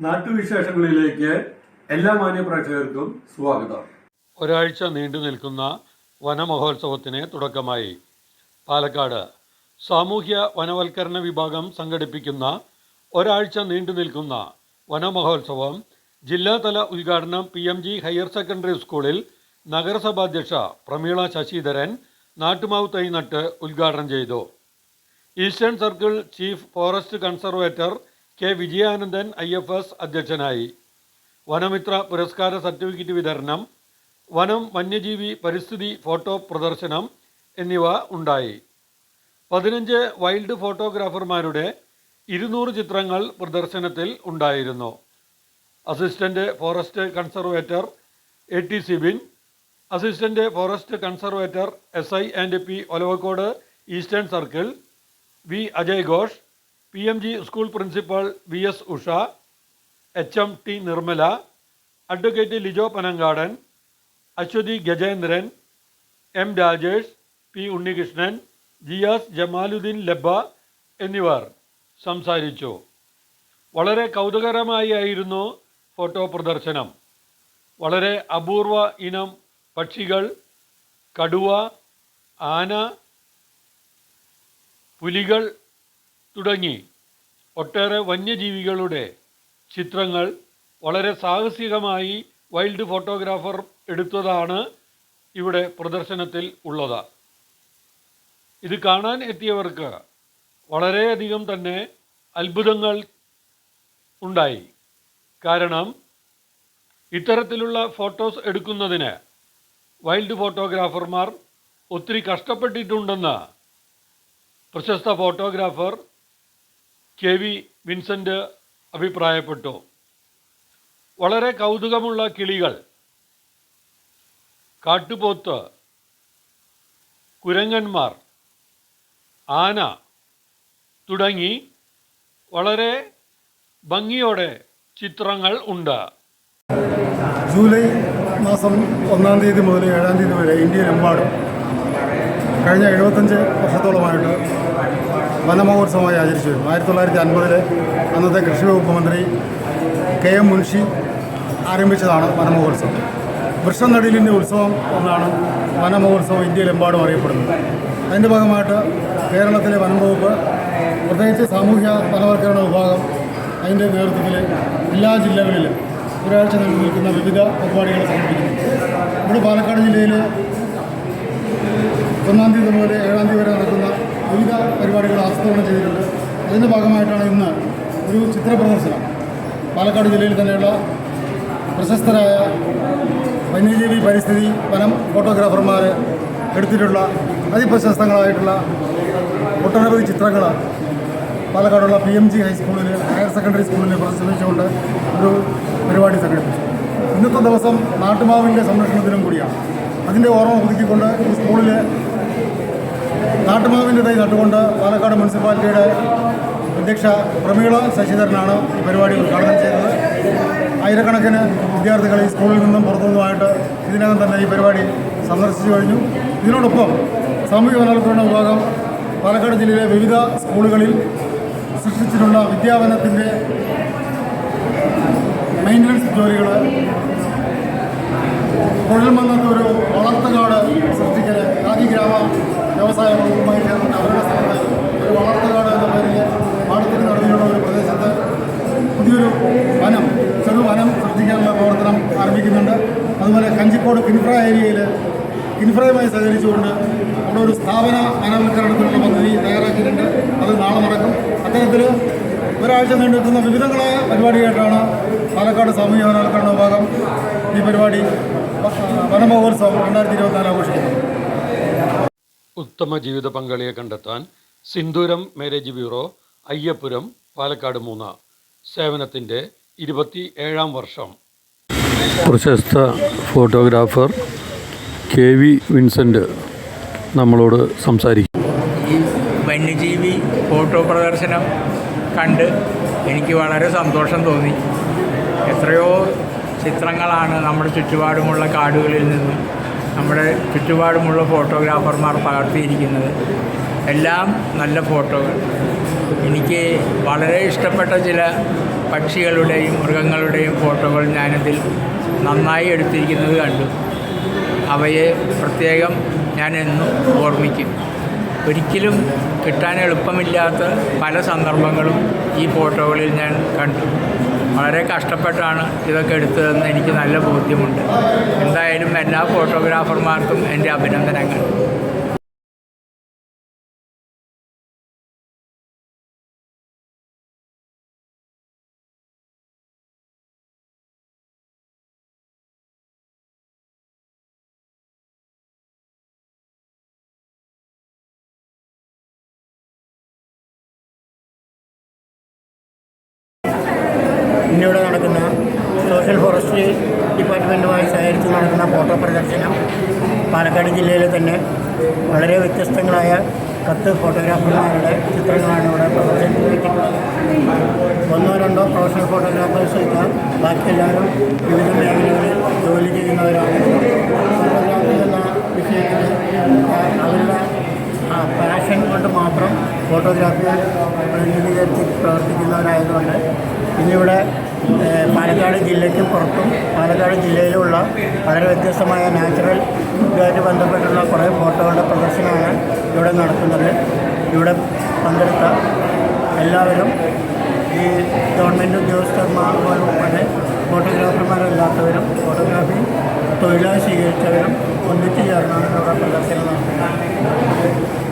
നാട്ടുവിശേഷങ്ങളിലേക്ക് എല്ലാ മാന്യ പ്രേക്ഷകർക്കും സ്വാഗതം. ഒരാഴ്ച നീണ്ടു നിൽക്കുന്ന വനമഹോത്സവത്തിന് തുടക്കമായി. പാലക്കാട് സാമൂഹ്യ വനവൽക്കരണ വിഭാഗം സംഘടിപ്പിക്കുന്ന ഒരാഴ്ച നീണ്ടു നിൽക്കുന്ന വനമഹോത്സവം ജില്ലാതല ഉദ്ഘാടനം PMG ഹയർ സെക്കൻഡറി സ്കൂളിൽ നഗരസഭാധ്യക്ഷ പ്രമീള ശശിധരൻ നാട്ടുമാവ് തൈ നട്ട് ഉദ്ഘാടനം ചെയ്തു. Eastern circle chief forest conservator K. Vijayanandan IFS അധ്യക്ഷനായി. വനമിത്ര പുരസ്കാര സർട്ടിഫിക്കറ്റ് വിതരണം, വനം വന്യജീവി പരിസ്ഥിതി ഫോട്ടോ പ്രദർശനം എന്നിവ ഉണ്ടായി. 15 വൈൽഡ് ഫോട്ടോഗ്രാഫർമാരുടെ 200 ചിത്രങ്ങൾ പ്രദർശനത്തിൽ ഉണ്ടായിരുന്നു. Assistant forest conservator AT Sibin, assistant forest conservator SI and P Olavakkode eastern circle V. Ajay Ghosh, PMG school principal VS Usha, HM T Nirmala, advocate Lijo Panankadan, Aswathy Gajendran, M. Rajesh, P. Unnikrishnan, GS Jamaluddin Labba എന്നിവർ സംസാരിച്ചു. വളരെ കൗതുകകരമായിരുന്നു ഫോട്ടോ പ്രദർശനം. വളരെ അപൂർവ ഇനം പക്ഷികൾ, കടുവ, ആന, പുലികൾ തുടങ്ങി ഒട്ടേറെ വന്യജീവികളുടെ ചിത്രങ്ങൾ വളരെ സാഹസികമായി വൈൽഡ് ഫോട്ടോഗ്രാഫർ എടുത്തതാണ് ഇവിടെ പ്രദർശനത്തിൽ ഉള്ളത്. ഇത് കാണാൻ എത്തിയവർക്ക് വളരെയധികം തന്നെ അത്ഭുതങ്ങൾ ഉണ്ടായി. കാരണം ഇത്തരത്തിലുള്ള ഫോട്ടോസ് എടുക്കുന്നതിന് വൈൽഡ് ഫോട്ടോഗ്രാഫർമാർ ഒത്തിരി കഷ്ടപ്പെട്ടിട്ടുണ്ടെന്ന് പ്രശസ്ത ഫോട്ടോഗ്രാഫർ KV വിൻസെൻ്റ് അഭിപ്രായപ്പെട്ടു. വളരെ കൗതുകമുള്ള കിളികൾ, കാട്ടുപോത്ത്, കുരങ്ങന്മാർ, ആന തുടങ്ങി വളരെ ഭംഗിയോടെ ചിത്രങ്ങൾ ഉണ്ട്. ജൂലൈ മാസം 1-ാം തീയതി മുതൽ 7-ാം തീയതി വരെ ഇന്ത്യയിലെമ്പാടും കഴിഞ്ഞ 75 വർഷത്തോളമായിട്ട് വനമഹോത്സവമായി ആചരിച്ചു വരുന്നു. 1950 അന്നത്തെ കൃഷി വകുപ്പ് മന്ത്രി KM മുൻഷി ആരംഭിച്ചതാണ് വനമഹോത്സവം. വൃക്ഷനടീലിൻ്റെ ഉത്സവം എന്നാണ് വനമഹോത്സവം ഇന്ത്യയിലെമ്പാടും അറിയപ്പെടുന്നത്. അതിൻ്റെ ഭാഗമായിട്ട് കേരളത്തിലെ വനം വകുപ്പ്, പ്രത്യേകിച്ച് സാമൂഹ്യ വനവൽക്കരണ വിഭാഗം, അതിൻ്റെ നേതൃത്വത്തിൽ എല്ലാ ജില്ലകളിലും ഒരാഴ്ച നീണ്ടു നിൽക്കുന്ന വിവിധ പരിപാടികൾ സംഘടിപ്പിക്കുന്നു. ഇവിടെ പാലക്കാട് ജില്ലയിൽ 1-ാം തീയതി മുതൽ 7-ാം തീയതി വരെ നടക്കുന്ന വിവിധ പരിപാടികൾ ആസൂത്രണം ചെയ്തിട്ടുണ്ട്. അതിൻ്റെ ഭാഗമായിട്ടാണ് ഇന്ന് ഒരു ചിത്ര പ്രദർശനം പാലക്കാട് ജില്ലയിൽ തന്നെയുള്ള പ്രശസ്തരായ വന്യജീവി പരിസ്ഥിതി വനം ഫോട്ടോഗ്രാഫർമാർ എടുത്തിട്ടുള്ള അതിപ്രശസ്തങ്ങളായിട്ടുള്ള ഒട്ടനവധി ചിത്രങ്ങൾ പാലക്കാടുള്ള PMG ഹൈസ്കൂളിൽ ഹയർ സെക്കൻഡറി സ്കൂളിൽ പ്രദർശിപ്പിച്ചുകൊണ്ട് ഒരു പരിപാടി സംഘടിപ്പിച്ചു. ഇന്നത്തെ ദിവസം നാട്ടുമാവിൻ്റെ സംരക്ഷണത്തിനും കൂടിയാണ്. അതിൻ്റെ ഓർമ്മ പുതുക്കിക്കൊണ്ട് ഈ സ്കൂളിൽ നാട്ടുമാവിൻ്റെ തൈ നട്ടുകൊണ്ട് പാലക്കാട് മുനിസിപ്പാലിറ്റിയുടെ അധ്യക്ഷ പ്രമീള ശശിധരനാണ് ഈ പരിപാടി ഉദ്ഘാടനം ചെയ്തത്. ആയിരക്കണക്കിന് വിദ്യാർത്ഥികൾ ഈ സ്കൂളിൽ നിന്നും പുറത്തുനിന്നുമായിട്ട് ഇതിനകം തന്നെ ഈ പരിപാടി സന്ദർശിച്ചു കഴിഞ്ഞു. ഇതിനോടൊപ്പം സാമൂഹ്യ വനവൽക്കരണ വിഭാഗം പാലക്കാട് ജില്ലയിലെ വിവിധ സ്കൂളുകളിൽ സൃഷ്ടിച്ചിട്ടുള്ള വിദ്യാഭ്യാസത്തിൻ്റെ മെയിൻ്റനൻസ് ജോലികൾ, കുഴൽമന്നത്ത് ഒരു വളർത്തുകാട് സൃഷ്ടിക്കൽ, ഗ്രാമ വ്യവസായ വകുപ്പുമായി ചേർന്നിട്ട് അവരുടെ സ്ഥലത്ത് ഒരു വളർത്തുകാട് എന്ന പേരിൽ പാടത്തിന് നടുവിലുള്ള ഒരു പ്രദേശത്ത് പുതിയൊരു വനം, ചെറുവനം സൃഷ്ടിക്കാനുള്ള പ്രവർത്തനം ആരംഭിക്കുന്നുണ്ട്. അതുപോലെ കഞ്ചിക്കോട് കിൻഫ്ര ഏരിയയിൽ കിൻഫ്രയുമായി സഹകരിച്ചുകൊണ്ട് അവിടെ ഒരു സ്ഥാപന വനവൽക്കരണത്തിനുള്ള പദ്ധതി തയ്യാറാക്കിയിട്ടുണ്ട്. അത് നാളെ നടക്കും. അത്തരത്തിൽ ഒരാഴ്ച നീണ്ടുനിൽക്കുന്ന വിവിധങ്ങളായ പരിപാടിയായിട്ടാണ് പാലക്കാട് സാമൂഹ്യ വനവൽക്കരണ വിഭാഗം ഈ പരിപാടി വനമഹോത്സവം 2024 ആഘോഷിക്കുന്നത്. ഉത്തമ ജീവിത പങ്കാളിയെ കണ്ടെത്താൻ സിന്ദൂരം മാരേജ് ബ്യൂറോ, അയ്യപ്പുരം, പാലക്കാട് 3 സേവനത്തിൻ്റെ 27-ാം വർഷം. പ്രശസ്ത ഫോട്ടോഗ്രാഫർ KV വിൻസെൻ്റ് നമ്മളോട് സംസാരിക്കും. ഈ വന്യജീവി ഫോട്ടോ പ്രദർശനം കണ്ട് എനിക്ക് വളരെ സന്തോഷം തോന്നി. എത്രയോ ചിത്രങ്ങളാണ് നമ്മുടെ ചുറ്റുപാടുമുള്ള കാടുകളിൽ നിന്നും നമ്മുടെ ചുറ്റുപാടുമുള്ള ഫോട്ടോഗ്രാഫർമാർ പകർത്തിയിരിക്കുന്നത്. എല്ലാം നല്ല ഫോട്ടോകൾ. എനിക്ക് വളരെ ഇഷ്ടപ്പെട്ട ചില പക്ഷികളുടെയും മൃഗങ്ങളുടെയും ഫോട്ടോകൾ ഞാനതിൽ നന്നായി എടുത്തിരിക്കുന്നത് കണ്ടു. അവയെ പ്രത്യേകം ഞാൻ എന്നും ഓർമ്മിക്കും. ഒരിക്കലും കിട്ടാൻ എളുപ്പമില്ലാത്ത പല സന്ദർഭങ്ങളും ഈ ഫോട്ടോകളിൽ ഞാൻ കണ്ടു. വളരെ കഷ്ടപ്പെട്ടാണ് ഇതൊക്കെ എടുത്തതെന്ന് എനിക്ക് നല്ല ബോധ്യമുണ്ട്. എന്തായാലും എല്ലാ ഫോട്ടോഗ്രാഫർമാർക്കും എൻ്റെ അഭിനന്ദനങ്ങൾ. ഇന്നിവിടെ നടക്കുന്ന സോഷ്യൽ ഫോറസ്ട്രി ഡിപ്പാർട്ട്മെൻറ്റുമായി സഹകരിച്ച് നടക്കുന്ന ഫോട്ടോ പ്രദർശനം പാലക്കാട് ജില്ലയിലെ തന്നെ വളരെ വ്യത്യസ്തങ്ങളായ 10 ഫോട്ടോഗ്രാഫർമാരുടെ ചിത്രങ്ങളാണ് ഇവിടെ പ്രദർശിപ്പിച്ചിട്ടുള്ളത്. 1-2 പ്രൊഫഷണൽ ഫോട്ടോഗ്രാഫേഴ്സ് ഇല്ല, ബാക്കി എല്ലാവരും വിവിധ മേഖലകളിൽ ജോലി ചെയ്യുന്നവരാണ്. ഫോട്ടോഗ്രാഫി എന്ന വിഷയത്തിൽ അവരുടെ പാഷൻ കൊണ്ട് മാത്രം ഫോട്ടോഗ്രാഫിയെ പ്രതിനിധീകരിച്ച് പ്രവർത്തിക്കുന്നവരായതുകൊണ്ട് ഇന്നിവിടെ പാലക്കാട് ജില്ലയ്ക്കും പുറത്തും പാലക്കാട് ജില്ലയിലുള്ള വളരെ വ്യത്യസ്തമായ നാച്ചുറൽ ഇതുമായിട്ട് ബന്ധപ്പെട്ടുള്ള കുറേ ഫോട്ടോകളുടെ പ്രദർശനമാണ് ഇവിടെ നടക്കുന്നത്. ഇവിടെ പങ്കെടുത്ത എല്ലാവരും ഈ ഗവൺമെൻറ് ഉദ്യോഗസ്ഥന്മാർ ഉൾപ്പെടെ ഫോട്ടോഗ്രാഫർമാരല്ലാത്തവരും ഫോട്ടോഗ്രാഫി തൊഴിലായി സ്വീകരിച്ചവരും ഒന്നിച്ചു ചേർന്നാണ് ഇവിടെ പ്രദർശനം നടത്തുന്നത്.